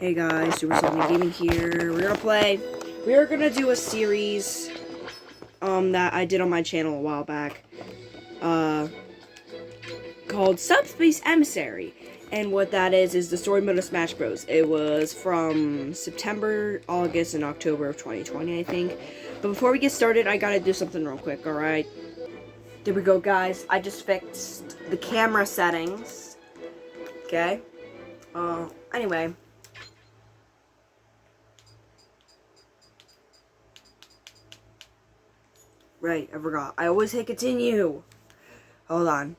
Hey guys, Super Gaming here. We are gonna do a series that I did on my channel a while back. Called Subspace Emissary. And what that is the story mode of Smash Bros. It was from September, August, and October of 2020, I think. But before we get started, I gotta do something real quick, alright? There we go, guys. I just fixed the camera settings. Okay? Anyway. Right, I forgot. I always hit continue. Hold on.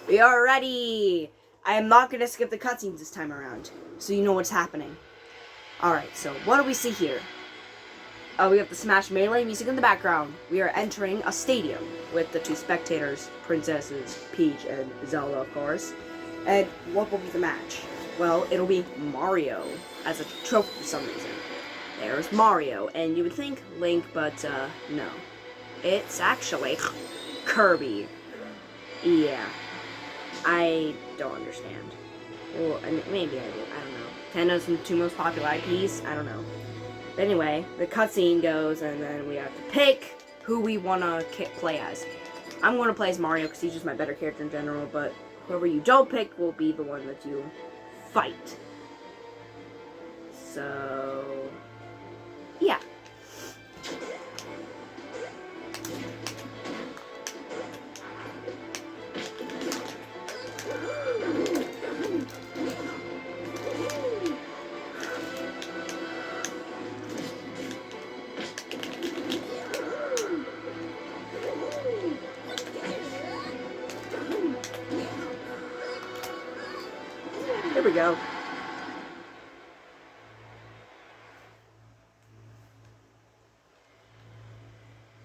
We are ready! I am not going to skip the cutscenes this time around, so you know what's happening. Alright, so what do we see here? We have the Smash Melee music in the background. We are entering a stadium with the two spectators, Princesses Peach and Zelda, of course. And what will be the match? Well, it'll be Mario as a trophy for some reason. There's Mario, and you would think Link, but no. It's actually Kirby. Yeah. I don't understand. Well, I mean, maybe I do. I don't know. Nintendo's the two most popular IPs? I don't know. But anyway, the cutscene goes, and then we have to pick who we want to play as. I'm going to play as Mario because he's just my better character in general, but whoever you don't pick will be the one that you fight. So, yeah. There we go.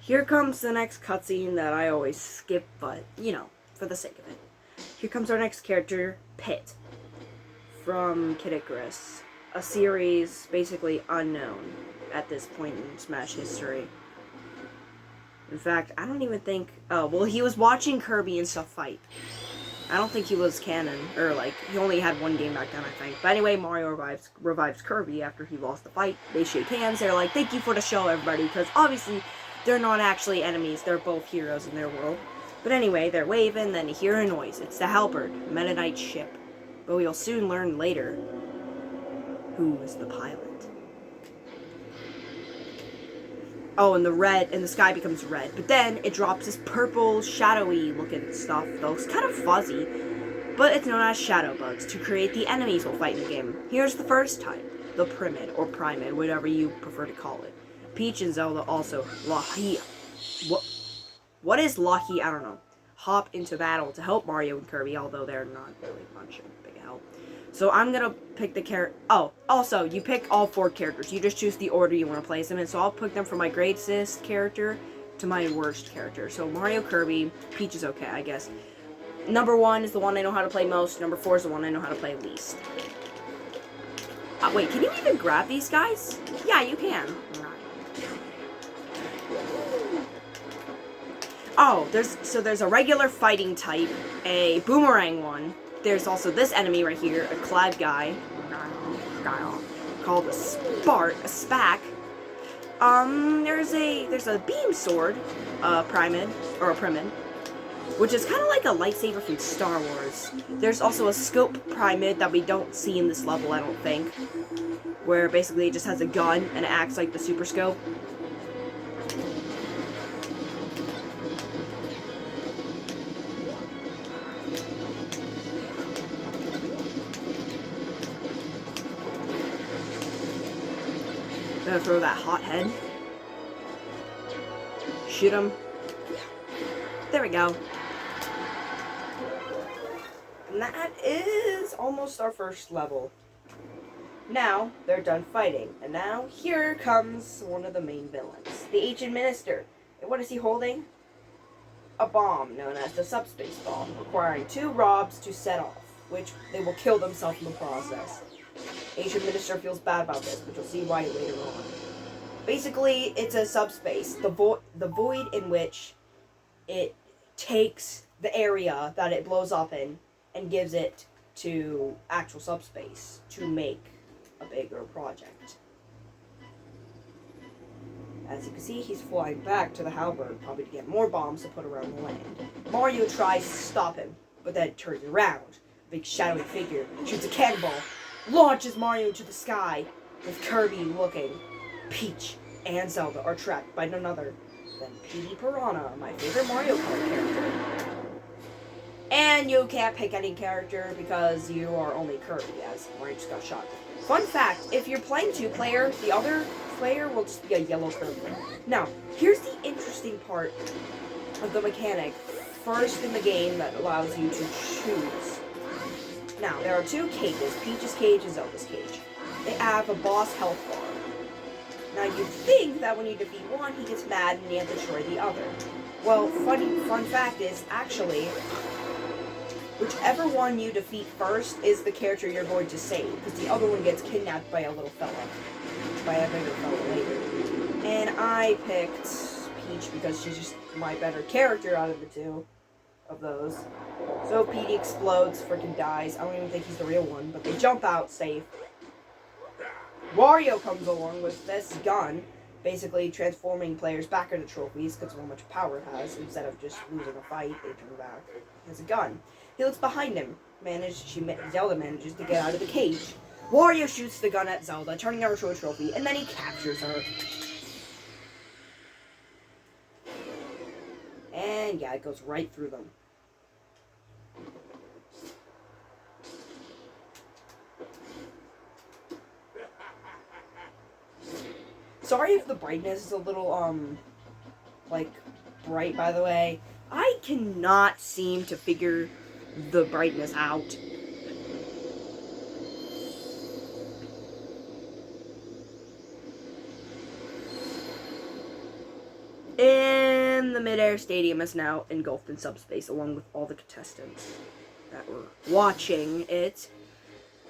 Here comes the next cutscene that I always skip, but, you know, for the sake of it. Here comes our next character, Pit, from Kid Icarus, a series basically unknown at this point in Smash history. In fact, I don't even think... Oh, well, he was watching Kirby and stuff fight. I don't think he was canon, or like, he only had one game back then, I think. But anyway, Mario revives Kirby after he lost the fight. They shake hands, they're like, thank you for the show, everybody, because obviously, they're not actually enemies, they're both heroes in their world. But anyway, they're waving, then you hear a noise. It's the Halberd, Meta Knight's ship. But we'll soon learn later who is the pilot. Oh, and the sky becomes red. But then it drops this purple, shadowy looking stuff. That looks kind of fuzzy. But it's known as shadow bugs to create the enemies we'll fight in the game. Here's the first type. The Primid, or Primid, whatever you prefer to call it. Peach and Zelda also. Lahi. What is Lahi? I don't know. Hop into battle to help Mario and Kirby, although they're not really much of a big help. So I'm gonna pick the character. Oh, also, you pick all 4 characters. You just choose the order you want to place them in. So I'll pick them from my greatest character to my worst character. So Mario, Kirby, Peach is okay, I guess. Number 1 is the one I know how to play most. Number 4 is the one I know how to play least. Wait, can you even grab these guys? Yeah, you can. Oh, there's a regular fighting type, a boomerang one. There's also this enemy right here, a cloud guy, called a Spack. There's a beam sword, Primid, which is kind of like a lightsaber from Star Wars. There's also a scope Primid that we don't see in this level, I don't think, where basically it just has a gun and it acts like the super scope. Gonna throw that hot head. Shoot him. There we go. And that is almost our first level. Now, they're done fighting. And now, here comes one of the main villains. The Ancient Minister. And what is he holding? A bomb known as the Subspace bomb, requiring 2 Robs to set off, which they will kill themselves in the process. Ancient Minister feels bad about this, but you'll see why later on. Basically, it's a subspace, the void in which it takes the area that it blows up in and gives it to actual subspace to make a bigger project. As you can see, he's flying back to the halberd, probably to get more bombs to put around the land. Mario tries to stop him, but then turns around. A big shadowy figure shoots a cannonball, launches Mario into the sky, with Kirby looking. Peach and Zelda are trapped by none other than Petey Piranha, my favorite Mario Kart character. And you can't pick any character because you are only Kirby, as Mario just got shot. Fun fact, if you're playing 2-player, the other player will just be a yellow Kirby. Now, here's the interesting part of the mechanic first in the game that allows you to choose. Now, there are 2 cages, Peach's cage and Zelda's cage. They have a boss health bar. Now, you'd think that when you defeat one, he gets mad and you have to destroy the other. Well, fun fact is, actually, whichever one you defeat first is the character you're going to save, because the other one gets kidnapped by a little fella. By a bigger fella later. And I picked Peach because she's just my better character out of the 2 of those. So Petey explodes, freaking dies. I don't even think he's the real one, but they jump out safe. Wario comes along with this gun, basically transforming players back into trophies because of how much power it has. Instead of just losing a fight, they turn back. He has a gun. He looks behind him. Zelda manages to get out of the cage. Wario shoots the gun at Zelda, turning her into a trophy, and then he captures her. And yeah, it goes right through them. Sorry if the brightness is a little, bright, by the way. I cannot seem to figure the brightness out. And the mid-air stadium is now engulfed in subspace, along with all the contestants that were watching it.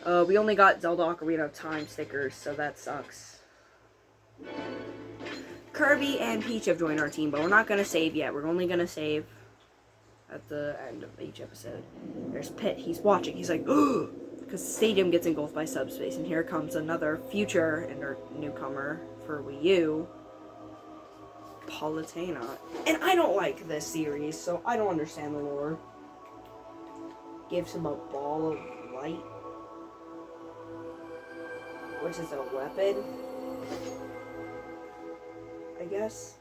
We only got Zelda Ocarina of Time stickers, so that sucks. Kirby and Peach have joined our team, but we're not going to save yet. We're only going to save at the end of each episode. There's Pit. He's watching. He's like, oh! Because the stadium gets engulfed by subspace. And here comes another future newcomer for Wii U. Palutena. And I don't like this series, so I don't understand the lore. Gives him a ball of light, which is a weapon, I guess.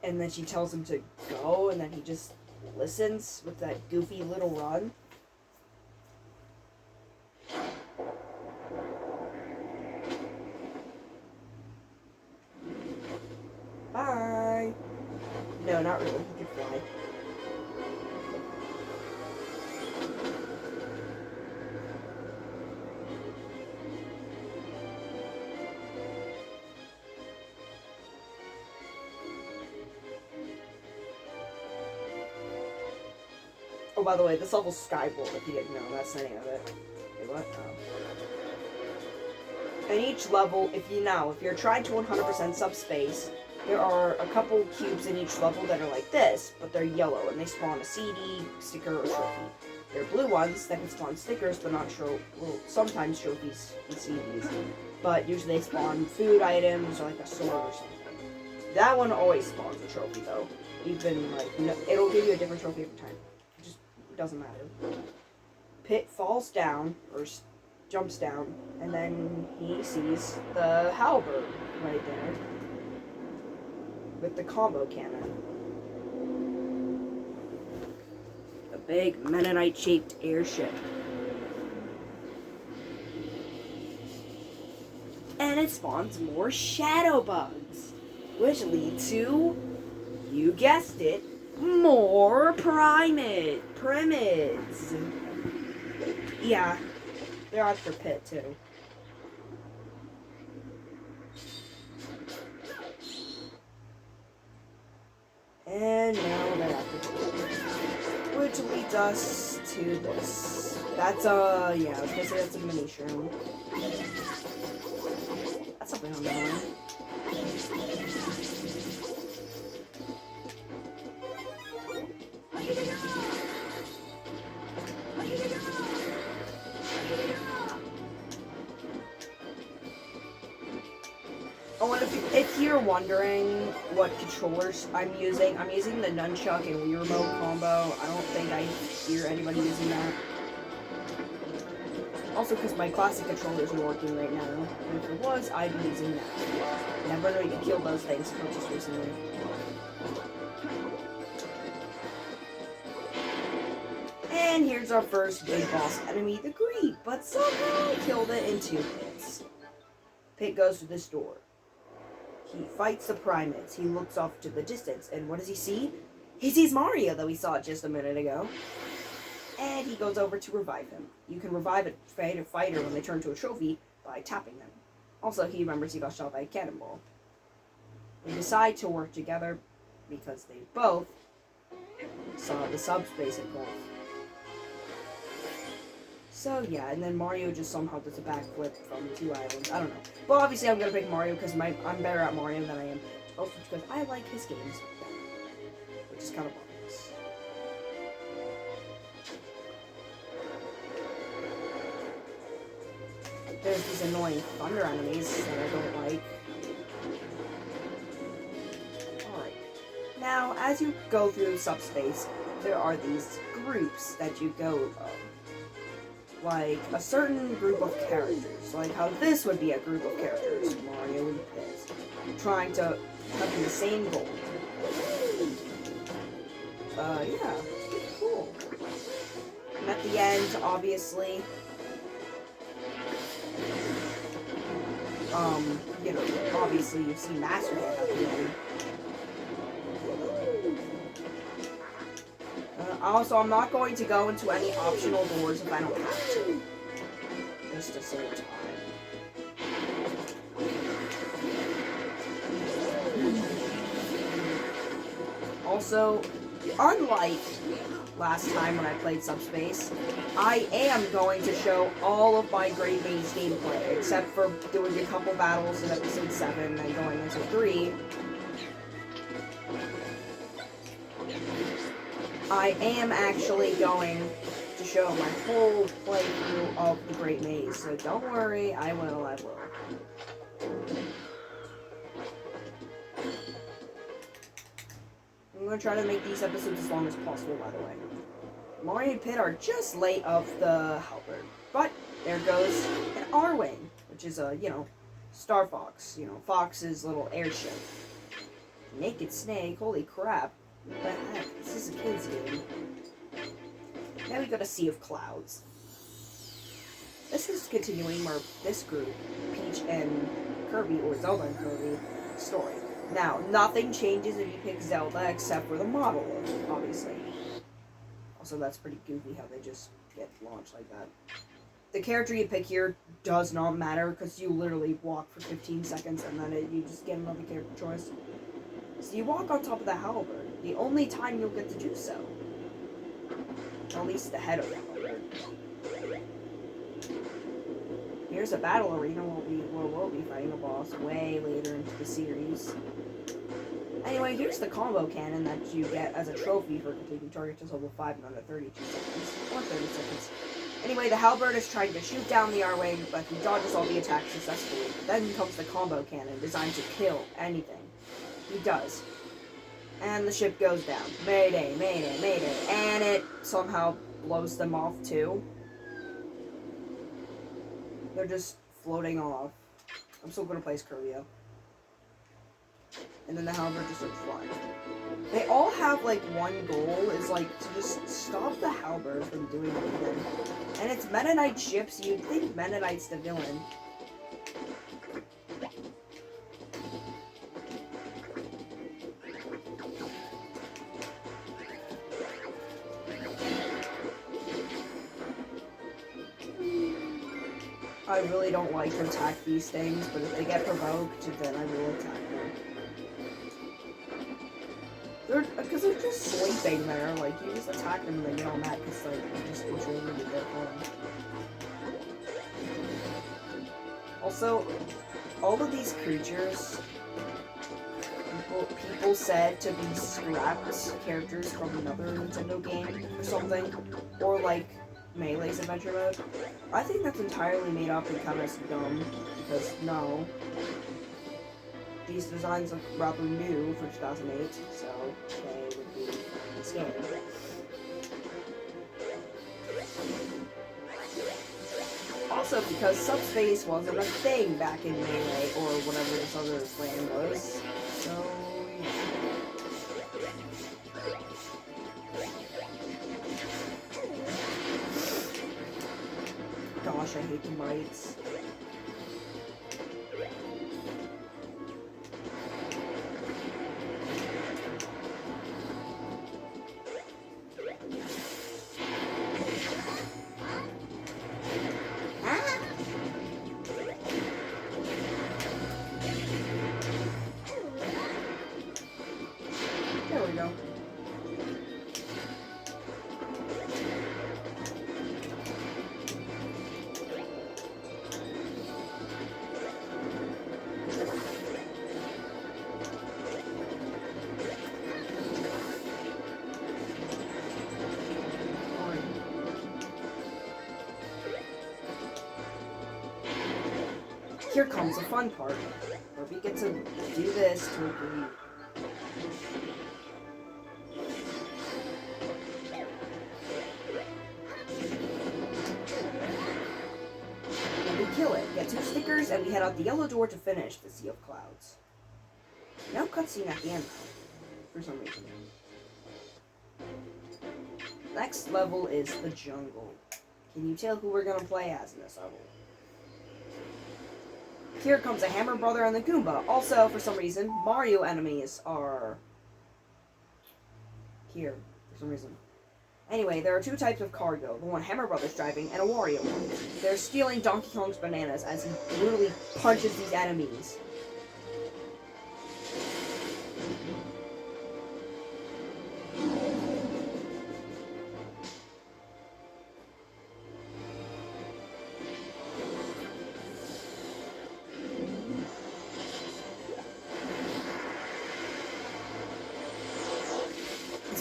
And then she tells him to go, and then he just listens with that goofy little run. Bye! No, not really. He can fly. Oh, by the way, this level's Skybolt, if you didn't know. That's the name of it. Wait, what? Oh. And each level, if you're trying to 100% Subspace, there are a couple cubes in each level that are like this, but they're yellow, and they spawn a CD, sticker, or trophy. There are blue ones that can spawn stickers, but not sometimes trophies and CDs. But usually they spawn food items, or like a sword or something. That one always spawns a trophy, though. Even, it'll give you a different trophy every time. Doesn't matter. Pit falls down, or jumps down, and then he sees the halberd right there with the combo cannon. A big Mennonite-shaped airship. And it spawns more shadow bugs, which lead to, you guessed it, more primates. Yeah, they're out for Pit too. And now they're after Pit, which leads us to this. That's I was gonna say that's a mini shroom. That's something on the line. Oh, and if you're wondering what controllers I'm using the nunchuck and Wii remote combo. I don't think I hear anybody using that. Also, because my classic controller isn't working right now. And if it was, I'd be using that. Never know you can kill those things until just recently. And here's our first big boss enemy, the Greed, but somehow I killed it in 2 hits. Pit goes to this door. He fights the primates. He looks off to the distance, and what does he see? He sees Mario that we saw just a minute ago. And he goes over to revive him. You can revive a fighter when they turn to a trophy by tapping them. Also, he remembers he got shot by a cannonball. They decide to work together because they both saw the Subspace engulf. So yeah, and then Mario just somehow does a backflip from 2 islands. I don't know. But obviously I'm gonna pick Mario because I'm better at Mario than I am. Also because I like his games better. Which is kind of obvious. There's these annoying thunder enemies that I don't like. Alright. Now, as you go through Subspace, there are these groups that you go like a certain group of characters, like how this would be a group of characters, Mario and Pit, trying to have the same goal. Yeah, it's pretty cool. And at the end, obviously, you know, obviously you see Master Hand at the end. Also, I'm not going to go into any optional doors if I don't have to. Just to save time. Also, unlike last time when I played Subspace, I am going to show all of my Great Maze gameplay, except for doing a couple battles in episode 7 and going into 3. I am actually going to show my whole playthrough of the Great Maze, so don't worry, I will. I'm going to try to make these episodes as long as possible, by the way. Mario and Pit are just late of the halberd, but there goes an R-Wing, which is a, Star Fox, Fox's little airship. Naked Snake, holy crap. But heck, this is a kid's game. Now we got a Sea of Clouds. This is continuing this group, Peach and Kirby, or Zelda and Kirby, story. Now, nothing changes if you pick Zelda except for the model, obviously. Also, that's pretty goofy how they just get launched like that. The character you pick here does not matter because you literally walk for 15 seconds and then you just get another character choice. So you walk on top of the halberd, the only time you'll get to do so. At least the head of the halberd. Here's a battle arena where we'll be fighting a boss way later into the series. Anyway, here's the combo cannon that you get as a trophy for completing targets to level 5 in under 32 seconds. Or 30 seconds. Anyway, the halberd is trying to shoot down the R-Wing, but he dodges all the attacks successfully. Then comes the combo cannon, designed to kill anything. He does. And the ship goes down. Mayday, mayday, mayday. And it somehow blows them off too. They're just floating off. I'm still gonna play as Kirby. And then the halberd just starts flying. They all have like one goal, is like to just stop the halberd from doing anything. And it's Meta Knight ships, you'd think Meta Knight's the villain. I really don't like to attack these things, but if they get provoked, then I will attack them. Because they're just sleeping there, like, you just attack them and they get all mad because, like, you just control them to get home. Also, all of these creatures, people said to be scrapped characters from another Nintendo game or something, or, like, Melee's Adventure Mode. I think that's entirely made up and kind of dumb, because no. these designs look rather new for 2008, so they would be scared. Also, because Subspace wasn't a thing back in Melee, or whatever this other land was, so yeah. Gosh, I hate the mites. There we go. Here comes the fun part, where we get to do this to agree. And we kill it, get 2 stickers, and we head out the yellow door to finish the Sea of Clouds. No cutscene at the end, for some reason. Next level is the jungle. Can you tell who we're gonna play as in this level? Here comes a Hammer Brother and the Goomba. Also, for some reason, Mario enemies are here, for some reason. Anyway, there are 2 types of cargo. The one Hammer Brother's driving, and a Wario one. They're stealing Donkey Kong's bananas as he brutally punches these enemies.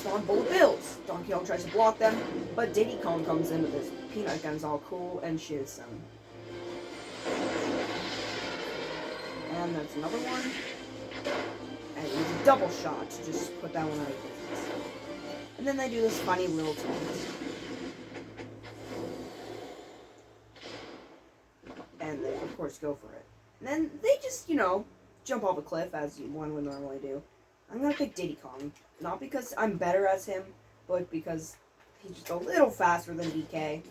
On bullet bills. Donkey Kong tries to block them, but Diddy Kong comes in with his peanut guns all cool and shoots them. And that's another one. And it's a double shot to just put that one out of business. And then they do this funny little taunt. And they, of course, go for it. And then they just, you know, jump off a cliff as one would normally do. I'm gonna pick Diddy Kong. Not because I'm better as him, but because he's just a little faster than DK.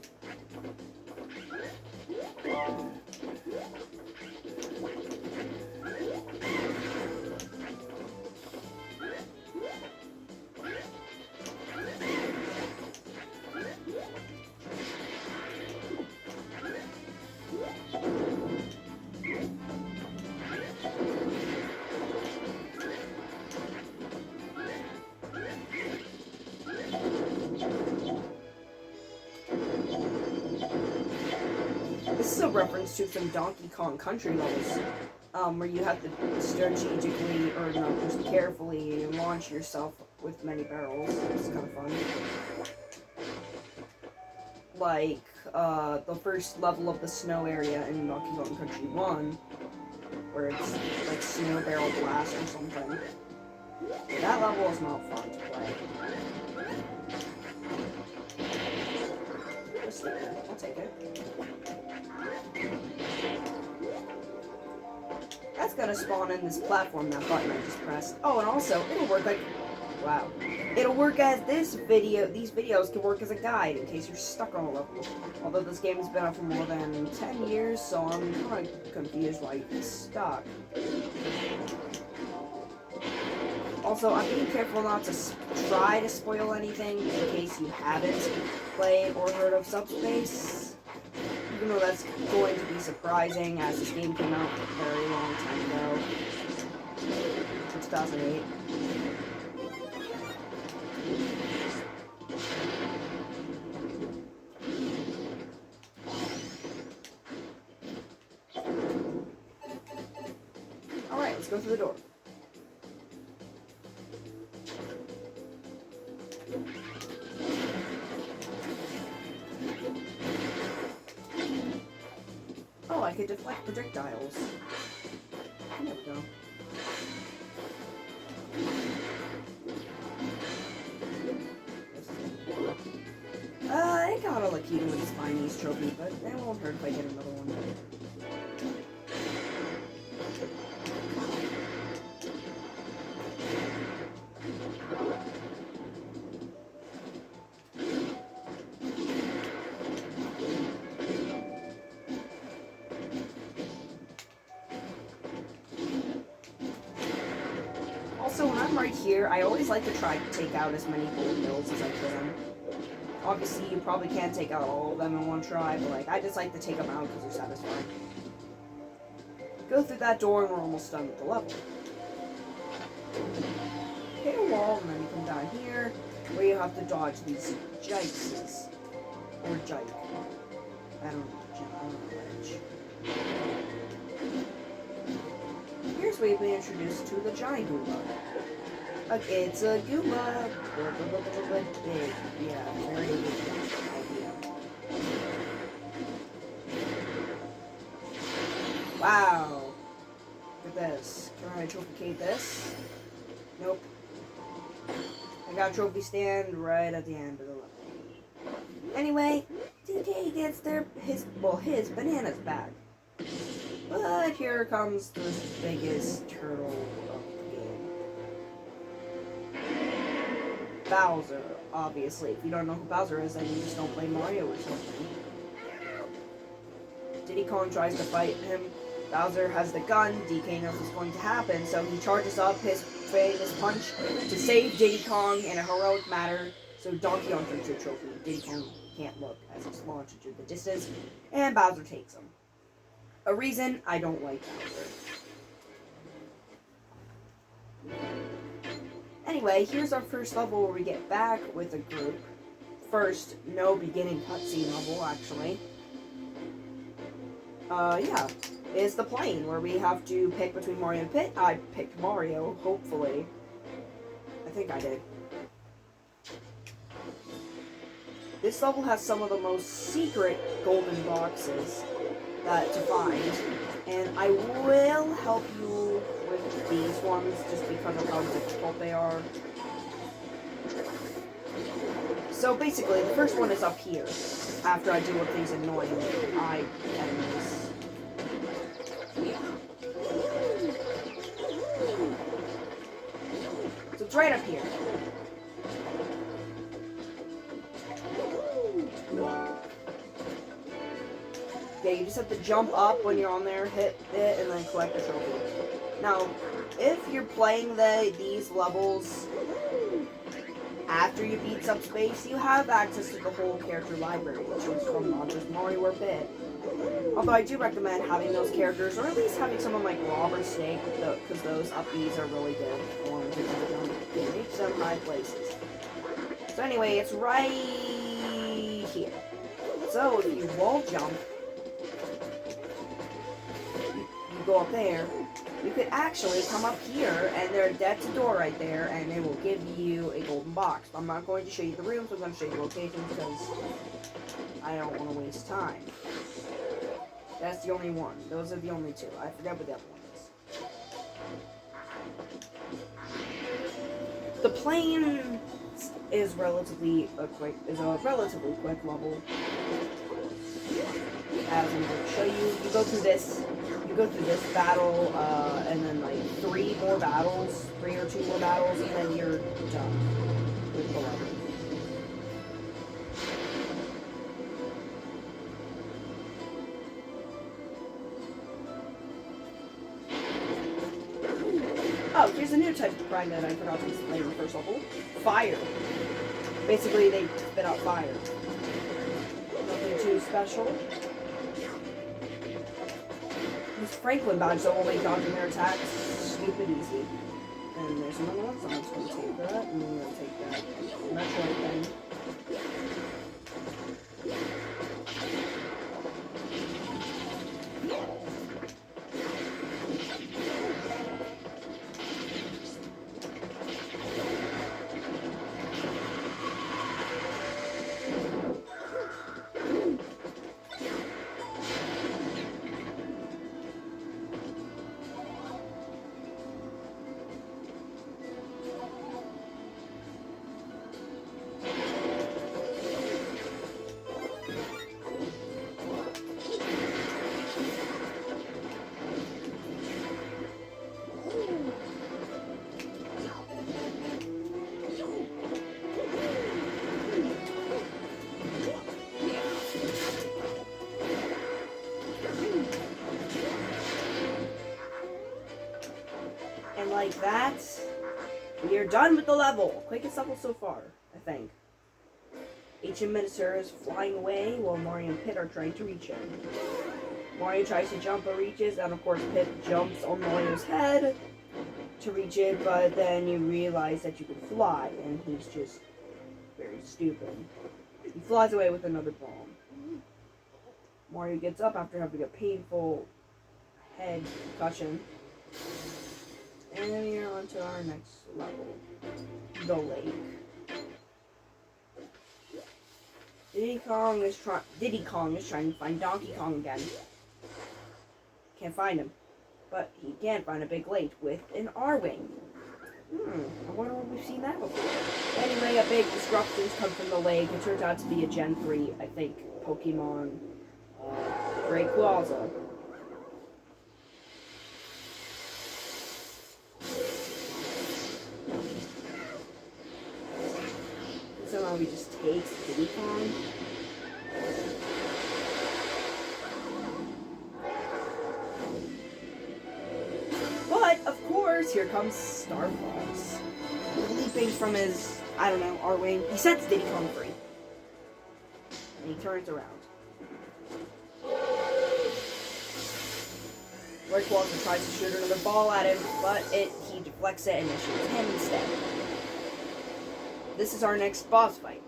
This is a reference to some Donkey Kong Country levels, where you have to strategically, or no, just carefully launch yourself with many barrels. It's kind of fun. Like, the first level of the snow area in Donkey Kong Country 1, where it's like Snow Barrel Blast or something. That level is not fun to play. I'll take it. That's gonna spawn in this platform, that button I just pressed. Oh, and also, it'll work like... Wow. It'll work as this video... These videos can work as a guide in case you're stuck on a level. Although this game has been out for more than 10 years, so I'm kind of confused why you'd be stuck. Also, I'm being careful not to try to spoil anything in case you haven't played or heard of Subspace. Even though that's going to be surprising, as this game came out a very long time ago. 2008. Alright, let's go through the door. Oh, I could deflect projectiles. There we go. not a lucky with the Spinies trophy, but it won't hurt if I get another one. Also, when I'm right here, I always like to try to take out as many gold bills as I can. Obviously, you probably can't take out all of them in one try, but like, I just like to take them out because they're satisfying. Go through that door and we're almost done with the level. Hit a wall and then you come down here where you have to dodge these jikes. Or jike. I don't know which. Here's where you've been introduced to the giant Goomba. It's a Goomba. Big. Yeah, very big idea. Wow. Look at this. Can I trophy this? Nope. I got a trophy stand right at the end of the level. Anyway, DK gets his bananas back. But here comes the biggest turtle of the game. Bowser, obviously. If you don't know who Bowser is, then you just don't play Mario or something. Diddy Kong tries to fight him. Bowser has the gun. DK knows what's going to happen, so he charges up his famous punch to save Diddy Kong in a heroic manner. So Donkey Kong takes the trophy. Diddy Kong can't look as he's launched into the distance, and Bowser takes him. A reason I don't like Bowser. Anyway, here's our first level where we get back with a group. First, no beginning cutscene level, actually. Yeah. It's the plane where we have to pick between Mario and Pit. I picked Mario, hopefully. I think I did. This level has some of the most secret golden boxes to find, and I will help you with these ones just because of how difficult they are. So basically, the first one is up here, after I deal with these annoying eye enemies. So it's right up here. Yeah, you just have to jump up when you're on there, hit it, and then collect the trophy. Now, if you're playing these levels after you beat Subspace, you have access to the whole character library, which is from not just Mario or Pit. Although I do recommend having those characters, or at least having someone like Rob or Snake, because those upbeats are really good for them to reach some high places. So anyway, it's right here. So if you wall jump, you go up there, you could actually come up here, and that's a door right there, and it will give you a golden box. I'm not going to show you the rooms, I'm going to show you locations, because I don't want to waste time. That's the only one. Those are the only two. I forgot what the other one is. The plane is a relatively quick level. As I'm going to show you, you go through this battle, and then like 3 or 2 more battles, and then you're done with the level. Oh, here's a new type of prime that I forgot to explain in the first level. Fire. Basically, they spit out fire. Nothing too special. This Franklin badge that will make dodging their attacks stupid easy. And there's another one, so I'm just going to take that, and then we're going to take that Metroid thing. like that, we are done with the level. Quickest level so far, I think. Ancient Minister is flying away while Mario and Pit are trying to reach him. Mario tries to jump but reaches, and of course Pit jumps on Mario's head to reach it, but then you realize that you can fly, and he's just very stupid. He flies away with another bomb. Mario gets up after having a painful head concussion. And we're on to our next level. The lake. Diddy Kong is trying to find Donkey Kong again. Can't find him. But he can find a big lake with an R-Wing. I wonder if we've seen that before. Anyway, a big disruptions come from the lake. It turns out to be a Gen 3, I think, Pokemon Rayquaza. Somehow he just takes Diddy Kong. But, of course, here comes Star Fox. Leaping from his, I don't know, R-Wing. He sets Diddy Kong free. And he turns around. Rayquaza tries to shoot another ball at him, but he deflects it and it shoots him instead. This is our next boss fight.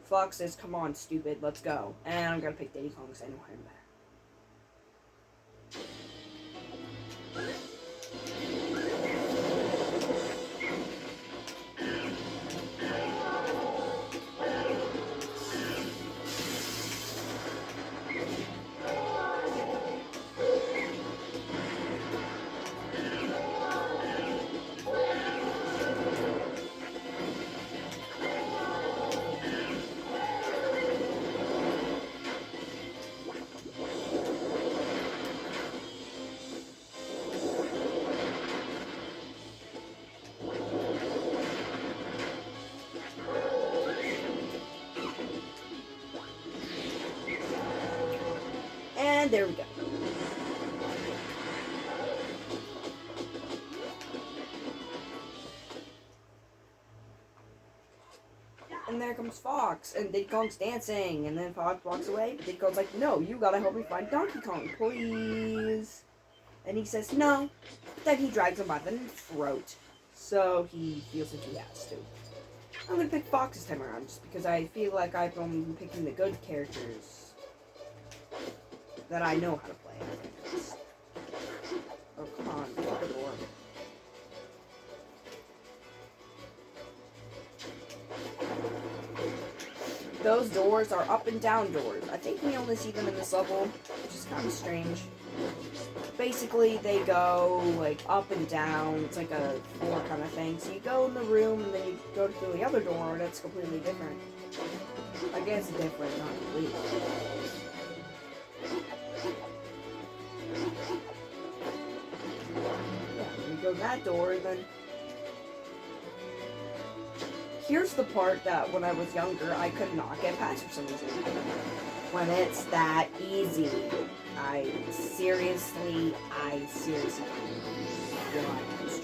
Fox says, "Come on, stupid, let's go." And I'm gonna pick Diddy Kong because I know him better. And there we go. And there comes Fox, and Diddy Kong's dancing, and then Fox walks away. Diddy Kong's like, "No, you gotta help me find Donkey Kong, please." And he says no. Then he drags him by the throat, so he feels like he has to. I'm gonna pick Fox this time around, just because I feel like I've only been picking the good characters that I know how to play. Oh, come on, lock the door. Those doors are up and down doors. I think we only see them in this level, which is kind of strange. Basically, they go, like, up and down. It's like a floor kind of thing. So you go in the room, and then you go through the other door, and it's completely different. I guess different, not completely. Yeah, you go that door, and then... Here's the part that when I was younger, I could not get past for some reason. When it's that easy. I seriously realized.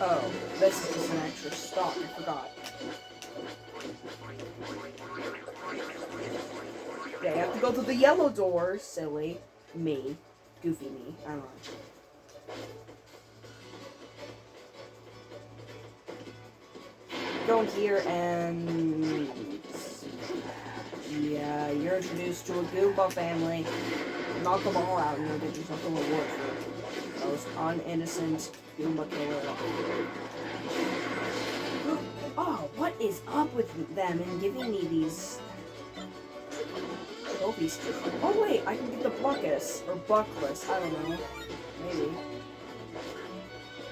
Oh, this is just an extra stop, I forgot. Yeah, you have to go through the yellow door, silly me. Goofy me, I don't know. Go in here and... Yeah, you're introduced to a Goomba family. knock them all out and you'll get yourself a reward for those uninnocent Goomba killer. Oh, what is up with them and giving me these trophies? Oh wait, I can get the Buckus, or Buckless, I don't know. Maybe.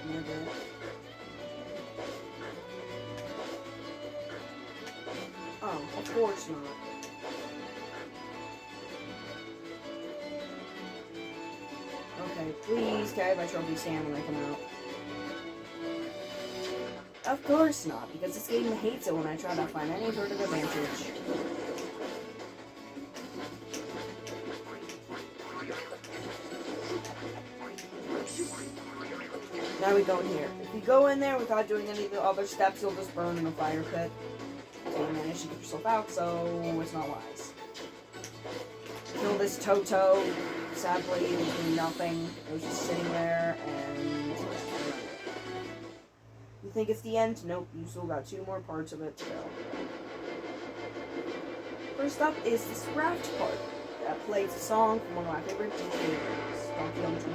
Never. Oh, of course not. Okay, please carry my trophy stand when I come out. Of course not, because this game hates it when I try to find any sort of advantage. Now we go in here. If you go in there without doing any of the other steps, you'll just burn in a fire pit. So you manage to get yourself out, so it's not wise. Kill this Toto. Sadly, it was doing nothing. It was just sitting there, and you think it's the end? Nope, you still got 2 more parts of it to go. First up is this raft part that plays a song from one of my favorite games, Donkey Kong 2.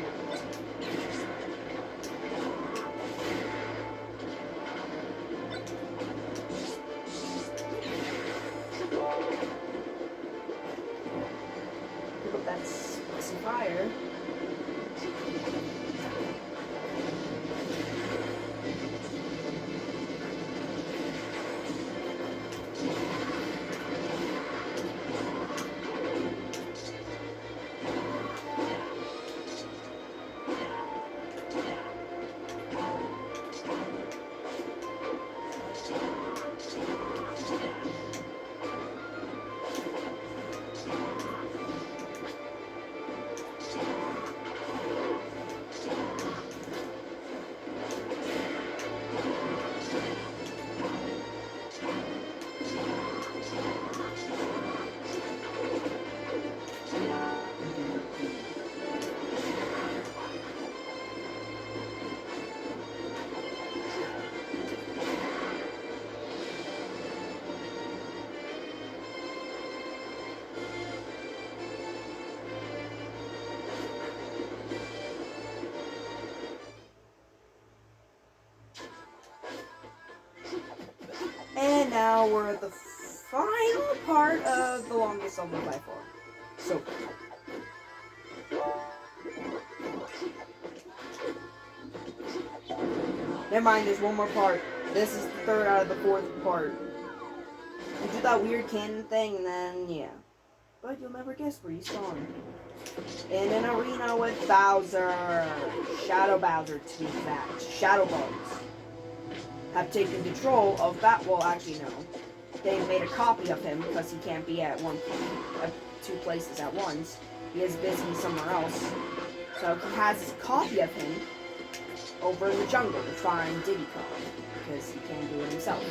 That's some fire. And now we're at the final part of the longest level by far. So, never mind, there's one more part. This is the 3rd out of the 4th part. You do that weird cannon thing, and then, yeah. But you'll never guess where you spawn. In an arena with Bowser. Shadow Bowser, to be exact. Shadow Bugs have taken control of that. Well, actually, no. They've made a copy of him because he can't be at 2 places at once. He is busy somewhere else. So he has his copy of him over in the jungle to find Diddy Kong because he can't do it himself.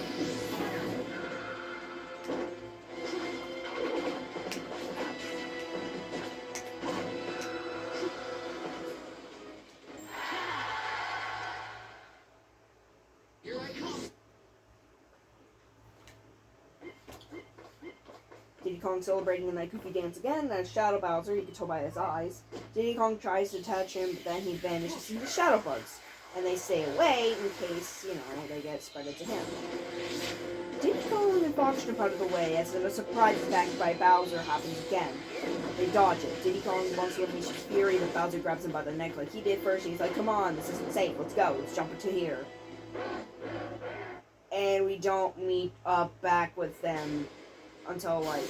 Diddy Kong celebrating in that goofy dance again, then Shadow Bowser, you can tell by his eyes. Diddy Kong tries to touch him, but then he vanishes into Shadow Bugs. And they stay away in case, you know, they get spread to him. Diddy Kong and Fox jump out of the way as a surprise attack by Bowser happens again. They dodge it. Diddy Kong wants to unleash his fury, but Bowser grabs him by the neck like he did first, and he's like, come on, this isn't safe, let's go, let's jump into here. And we don't meet up back with them until like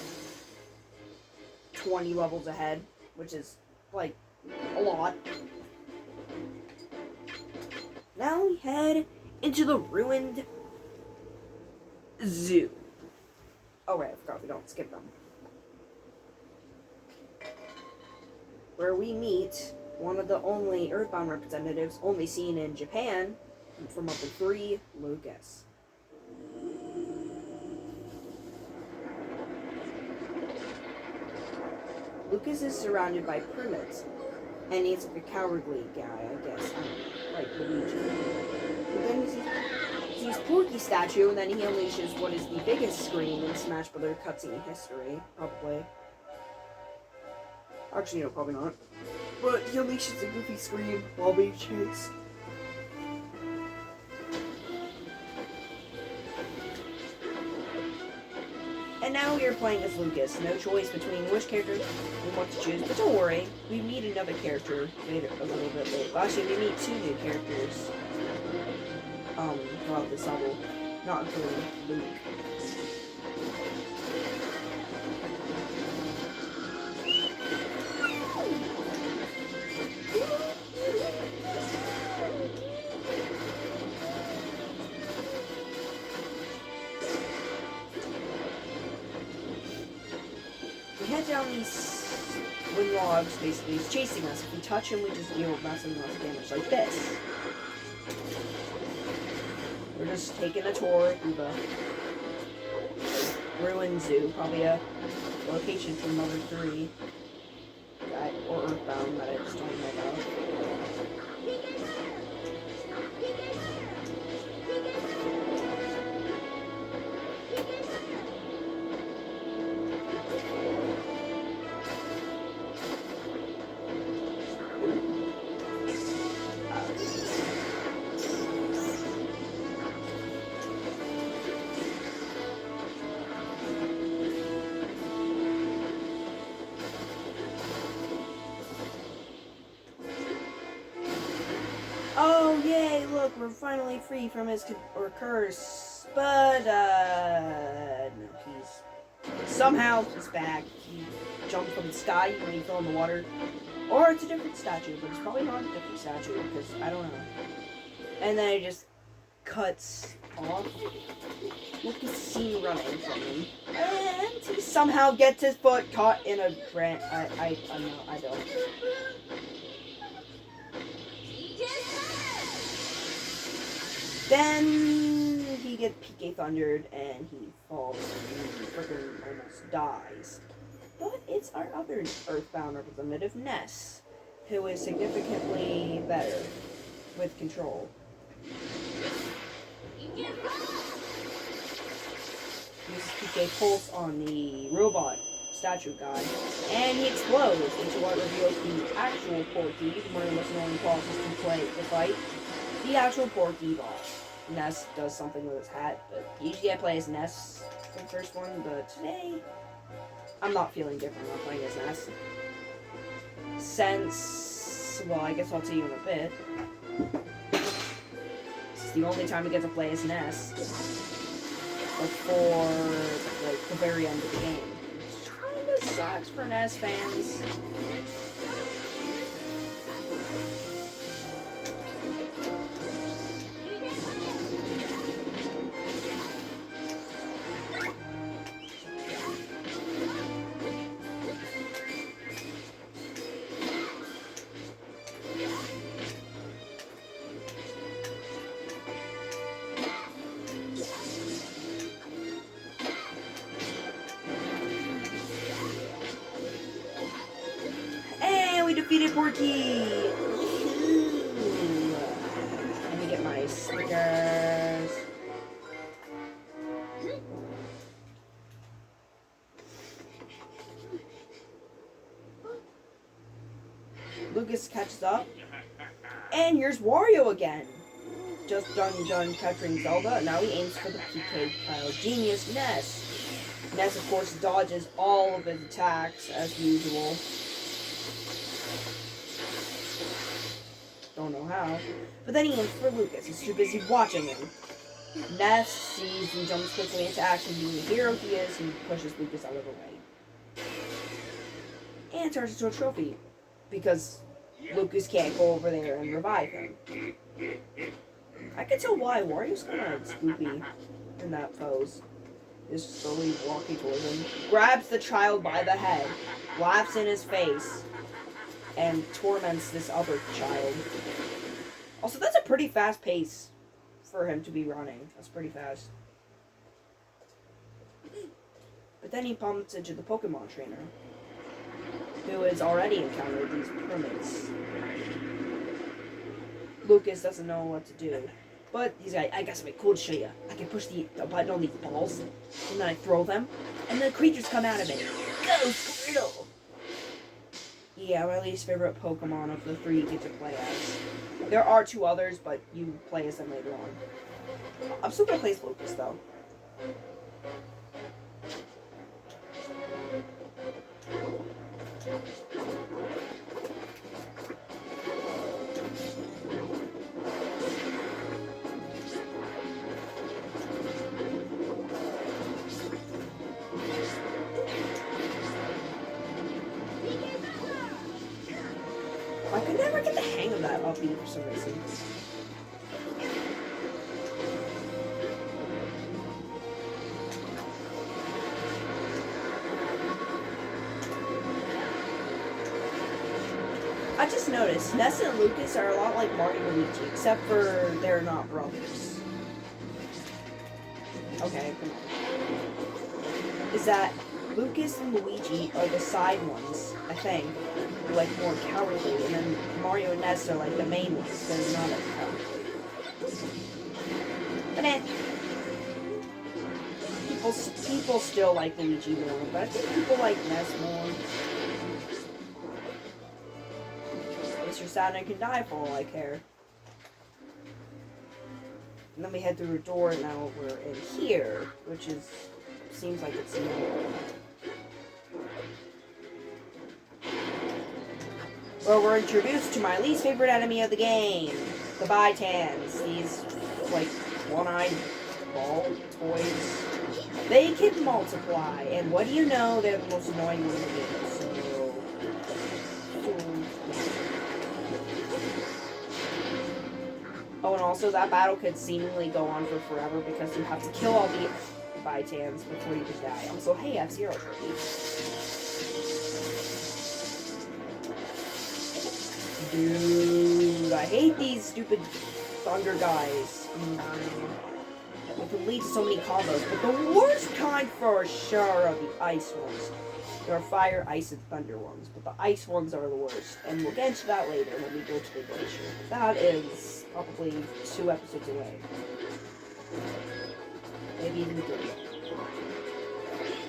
20 levels ahead, which is like a lot. Now we head into the ruined zoo. Oh right, I forgot we don't skip them. Where we meet one of the only Earthbound representatives only seen in Japan from Upper 3, Lucas. Lucas is surrounded by primates, and he's like a cowardly guy, I guess, like Luigi. But then he sees Porky statue, and then he unleashes what is the biggest scream in Smash Bros. Cutscene history, probably. Actually, no, probably not. But he unleashes a goofy scream while being chased. And now we are playing as Lucas. No choice between which character we want to choose. But don't worry, we meet another character later, a little bit later. Well, actually, we meet 2 new characters throughout this level, not including Luke. We head down these wind logs, basically. He's chasing us. If we touch him, we just deal massive amounts of damage, like this. We're just taking a tour through the ruined zoo. Probably a location from Mother 3. Or Earthbound that I just don't know about. Oh, yay, look, we're finally free from his curse. But, no, somehow he's back. He jumped from the sky when he fell in the water. Or it's a different statue, but it's probably not a different statue, because I don't know. And then it just cuts off. Look, he's seen running from him. And he somehow gets his foot caught in a branch. I don't. Then he gets PK thundered and he falls and he freaking almost dies. But it's our other Earthbound representative, Ness, who is significantly better with control. Uses PK Pulse on the robot statue guy, and he explodes into what reveals the actual Porky, one of the most annoying bosses to fight. The actual Porky boss. Ness does something with his hat, but usually I play as Ness for the first one, but today I'm not feeling different when playing as Ness. Since, well, I guess I'll tell you in a bit. This is the only time I get to play as Ness before, like, the very end of the game. Which kinda sucks for Ness fans. Defeated Porky! Let me get my Snickers. Lucas catches up. And here's Wario again. Just done capturing Zelda. Now he aims for the PK pile. Genius Ness. Ness, of course, dodges all of his attacks as usual. Don't know how. But then he aims for Lucas. He's too busy watching him. Ness sees and jumps quickly into action. Being the hero he is, he pushes Lucas out of the way. And turns into a trophy. Because Lucas can't go over there and revive him. I can tell why. Wario's kind of spoopy in that pose. Just slowly walking towards him. Grabs the child by the head. Laughs in his face. And torments this other child. Also, that's a pretty fast pace for him to be running. That's pretty fast. But then he bumps into the Pokemon trainer, who has already encountered these pyramids. Lucas doesn't know what to do. But he's like, I got something cool to show you. I can push the button on these balls, and then I throw them, and the creatures come out of it. Go, Squirtle! Yeah, my least favorite Pokemon of the 3 you get to play as. There are 2 others, but you play as them later on. I'm still gonna play as Lucas, though. I could never get the hang of that upbeat for some reason. I just noticed, Ness and Lucas are a lot like Mario and Luigi, except for they're not brothers. Okay, come on. Is that Lucas and Luigi are the side ones, I think, like more cowardly, and then Mario and Ness are like the main ones, they're not as cowardly. But then, people still like Luigi more, but I think people like Ness more. Mr. Saturn can die for all I care. And then we head through a door, and now we're in here, which is, seems like it's new. Where we're introduced to my least favorite enemy of the game, the Bitans. These, like, one-eyed ball toys. They can multiply, and what do you know, they're the most annoying one in the game, so... Oh, and also that battle could seemingly go on for forever because you have to kill all the Bitans before you can die. Also, hey, F-Zero Kirby. Dude, I hate these stupid thunder guys. It can lead to so many combos, but the worst kind for sure are the ice ones. There are fire, ice, and thunder ones, but the ice ones are the worst. And we'll get into that later when we go to the glacier. That is probably 2 episodes away. Maybe even 3.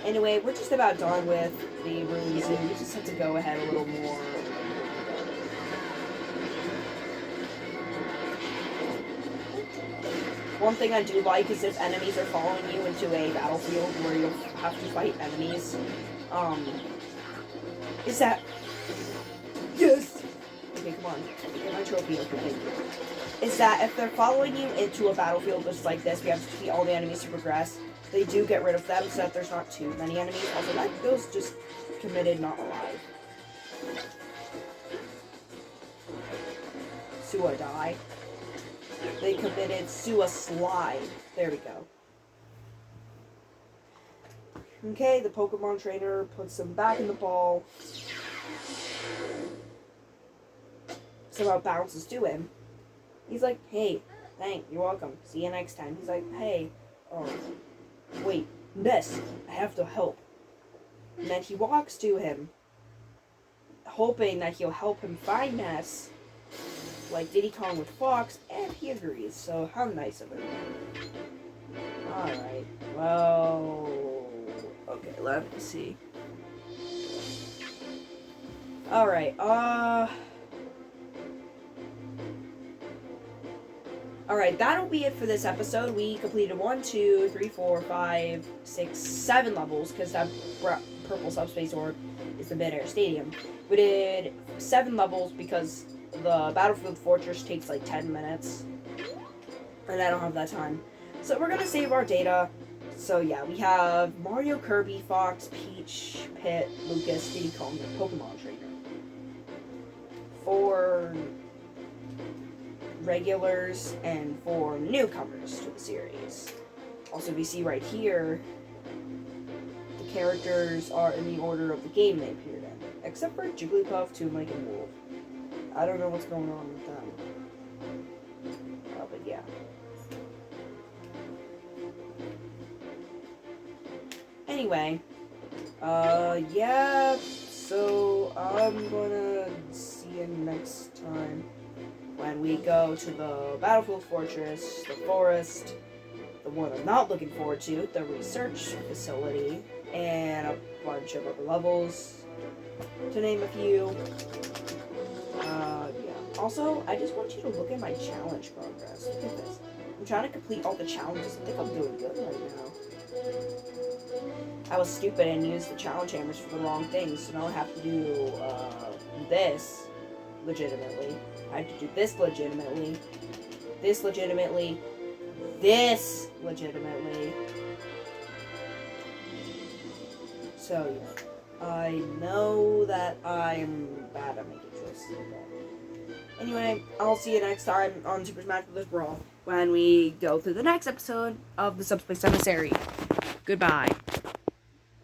Anyway, we're just about done with the rooms, and we just have to go ahead a little more. One thing I do like is if enemies are following you into a battlefield where you'll have to fight enemies, is that... Yes! Okay, come on. Get my trophy, okay, thank you. Is that if they're following you into a battlefield just like this, we have to defeat all the enemies to progress, they do get rid of them so that there's not too many enemies. Also, that goes just committed, not alive. Sua die. They committed suicide. There we go. Okay, the Pokemon trainer puts him back in the ball. Somehow bounces to him. He's like, hey, thanks, you're welcome. See you next time. He's like, hey, oh, wait, Ness, I have to help. And then he walks to him, hoping that he'll help him find Ness, like Diddy Kong with Fox, and he agrees, so how nice of him. Alright, well... Okay, let me see. Alright, Alright, that'll be it for this episode. We completed 1, 2, 3, 4, 5, 6, 7 levels, because that purple subspace orb is the mid-air stadium. We did 7 levels because the Battlefield Fortress takes like 10 minutes, and I don't have that time. So we're gonna save our data. So yeah, we have Mario, Kirby, Fox, Peach, Pit, Lucas, Diddy Kong, and Pokemon Trainer. 4 regulars and 4 newcomers to the series. Also, we see right here, the characters are in the order of the game they appeared in, except for Jigglypuff, Toonlink, and Wolf. I don't know what's going on with them. But yeah. Anyway, yeah, so I'm gonna see you next time when we go to the Battlefield Fortress, the forest, the one I'm not looking forward to, the research facility, and a bunch of other levels. to name a few. Yeah. Also, I just want you to look at my challenge progress. Look at this. I'm trying to complete all the challenges. I think I'm doing good right now. I was stupid and used the challenge hammers for the wrong things, so now I have to do this legitimately. I have to do this legitimately. This legitimately. This legitimately. So yeah, I know that I'm bad at making choices like that. Anyway, I'll see you next time on Super Smash Bros. Brawl when we go through the next episode of the Subspace Emissary. Goodbye.